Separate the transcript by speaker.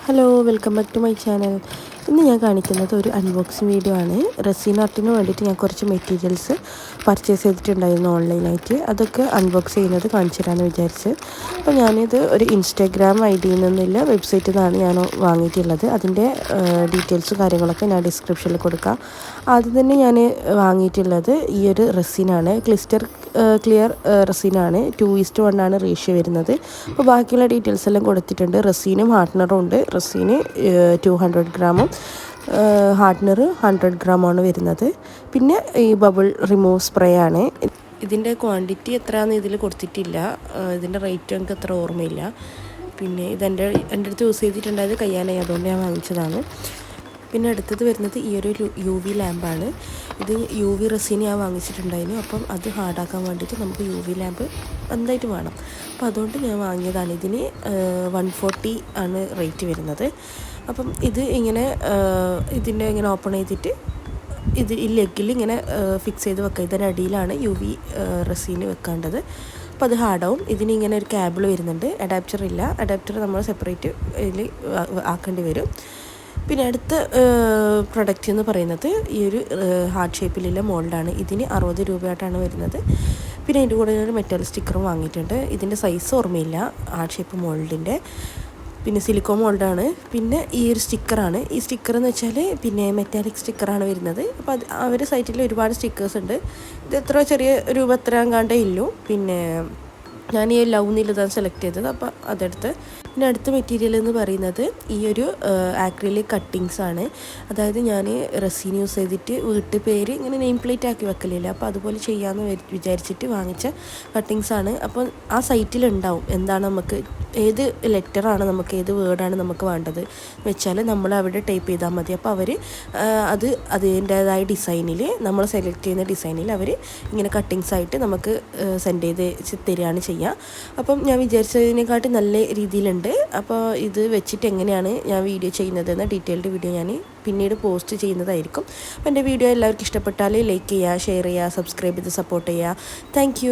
Speaker 1: Hello welcome back to my channel. ഇന്ന് ഞാൻ കാണിക്കുന്നത് ഒരു അൺബോക്സിങ് വീഡിയോ ആണ്. റെസിൻ ആർട്ടിന് വേണ്ടിയിട്ട് ഞാൻ കുറച്ച് മെറ്റീരിയൽസ് പർച്ചേസ് ചെയ്തിട്ടുണ്ടായിരുന്നു ഓൺലൈനായിട്ട്. അതൊക്കെ അൺബോക്സ് ചെയ്യുന്നത് കാണിച്ചു തരാമെന്ന് വിചാരിച്ച്. അപ്പോൾ ഞാനിത് ഒരു ഇൻസ്റ്റാഗ്രാം ഐ ഡിയിൽ നിന്നുള്ള വെബ്സൈറ്റിൽ നിന്നാണ് ഞാൻ വാങ്ങിയിട്ടുള്ളത്. അതിൻ്റെ ഡീറ്റെയിൽസും കാര്യങ്ങളൊക്കെ ഞാൻ ഡിസ്ക്രിപ്ഷനിൽ കൊടുക്കാം. ആദ്യം തന്നെ ഞാൻ വാങ്ങിയിട്ടുള്ളത് ഈ ഒരു റെസിനാണ്. ക്ലിയർ റെസിനാണ്. 2:1 ആണ് റേഷ്യോ വരുന്നത്. അപ്പോൾ ബാക്കിയുള്ള ഡീറ്റെയിൽസ് എല്ലാം കൊടുത്തിട്ടുണ്ട്. റെസിനും ഹാർഡ്നറും ഉണ്ട്. റെസിന് 200 ഗ്രാമും ഹാർഡ്നർ 100 ഗ്രാമാണ് വരുന്നത്. പിന്നെ ഈ ബബിൾ റിമൂവ് സ്പ്രേ ആണ്. ഇതിൻ്റെ ക്വാണ്ടിറ്റി എത്രയാണെന്ന് ഇതിൽ കൊടുത്തിട്ടില്ല. ഇതിൻ്റെ റേറ്റ് എനിക്ക് അത്ര ഓർമ്മയില്ല. പിന്നെ എൻ്റെ അടുത്ത് യൂസ് ചെയ്തിട്ടുണ്ടായത് കയ്യാനായി, അതുകൊണ്ട് ഞാൻ വാങ്ങിച്ചതാണ്. പിന്നെ അടുത്തത് വരുന്നത് ഈ ഒരു UV ലാമ്പാണ്. ഇത് UV റെസിൻ ഞാൻ വാങ്ങിച്ചിട്ടുണ്ടായിരുന്നു. അപ്പം അത് ഹാർഡാക്കാൻ വേണ്ടിയിട്ട് നമുക്ക് UV ലാമ്പ് എന്തായിട്ട് വേണം. അപ്പോൾ അതുകൊണ്ട് ഞാൻ വാങ്ങിയതാണ്. ഇതിന് 140 ആണ് റേറ്റ് വരുന്നത്. അപ്പം ഇത് ഇങ്ങനെ ഇതിൻ്റെ ഇങ്ങനെ ഓപ്പൺ ചെയ്തിട്ട് ഇത് ഈ ലെഗിൽ ഇങ്ങനെ ഫിക്സ് ചെയ്ത് വെക്കുക. ഇതിൻ്റെ അടിയിലാണ് UV റെസിന് വെക്കേണ്ടത്. അപ്പോൾ അത് ഹാർഡാവും. ഇതിന് ഇങ്ങനെ ഒരു കേബിൾ വരുന്നുണ്ട്. അഡാപ്റ്റർ ഇല്ല. അഡാപ്റ്റർ നമ്മൾ സെപ്പറേറ്റ് ഇതിൽ ആക്കേണ്ടി വരും. പിന്നെ അടുത്ത പ്രൊഡക്റ്റ് എന്ന് പറയുന്നത് ഈ ഒരു ഹാർട്ട് ഷേപ്പിലുള്ള മോൾഡാണ്. ഇതിന് 60 രൂപയായിട്ടാണ് വരുന്നത്. പിന്നെ അതിൻ്റെ കൂടെ ഒരു മെറ്റൽ സ്റ്റിക്കറും വാങ്ങിയിട്ടുണ്ട്. ഇതിൻ്റെ സൈസ് ഓർമ്മയില്ല, ഹാർട്ട് ഷേപ്പ് മോൾഡിൻ്റെ. പിന്നെ സിലിക്കോൺ മോൾഡാണ്. പിന്നെ ഈ ഒരു സ്റ്റിക്കറാണ്. ഈ സ്റ്റിക്കർ എന്ന് വെച്ചാൽ പിന്നെ മെറ്റാലിക് സ്റ്റിക്കറാണ് വരുന്നത്. അപ്പോൾ അത് അവരുടെ സൈറ്റിൽ ഒരുപാട് സ്റ്റിക്കേഴ്സ് ഉണ്ട്. ഇത് എത്ര ചെറിയ രൂപ എത്ര എങ്ങാണ്ടേ ഇല്ലൂ. പിന്നെ ഞാൻ ഈ ലവ് നീലതാണ് സെലക്ട് ചെയ്തത്. അപ്പോൾ അതെടുത്ത്. പിന്നെ അടുത്ത മെറ്റീരിയൽ എന്ന് പറയുന്നത് ഈ ഒരു ആക്രിലിക് കട്ടിങ്സ് ആണ്. അതായത് ഞാൻ റെസിൻ യൂസ് ചെയ്തിട്ട് വീട്ടു പേര് ഇങ്ങനെ നെയിം പ്ലേറ്റ് ആക്കി വെക്കലില്ല. അപ്പോൾ അതുപോലെ ചെയ്യാമെന്ന് വിചാരിച്ചിട്ട് വാങ്ങിച്ച കട്ടിങ്സ് ആണ്. അപ്പോൾ ആ സൈറ്റിലുണ്ടാവും എന്താണ് നമുക്ക് ഏത് ലെറ്ററാണ് നമുക്ക് ഏത് വേർഡാണ് നമുക്ക് വേണ്ടത് വെച്ചാൽ നമ്മൾ അവിടെ ടൈപ്പ് ചെയ്താൽ മതി. അപ്പോൾ അവർ അത് അതിൻ്റേതായ ഡിസൈനിൽ നമ്മൾ സെലക്ട് ചെയ്യുന്ന ഡിസൈനിൽ അവർ ഇങ്ങനെ കട്ടിങ്സ് ആയിട്ട് നമുക്ക് സെൻഡ് ചെയ്ത് തരികയാണ് ചെയ്യുക. അപ്പം ഞാൻ വിചാരിച്ചതിനെക്കാട്ടി നല്ല രീതിയിലുണ്ട്. അപ്പോൾ ഇത് വെച്ചിട്ട് എങ്ങനെയാണ് ഞാൻ വീഡിയോ ചെയ്യുന്നതെന്ന ഡീറ്റെയിൽഡ് വീഡിയോ ഞാൻ പിന്നീട് പോസ്റ്റ് ചെയ്യുന്നതായിരിക്കും. അപ്പോൾ എൻ്റെ വീഡിയോ എല്ലാവർക്കും ഇഷ്ടപ്പെട്ടാൽ ലൈക്ക് ചെയ്യുക, ഷെയർ ചെയ്യുക, സബ്സ്ക്രൈബ് ചെയ്ത് സപ്പോർട്ട് ചെയ്യുക. താങ്ക്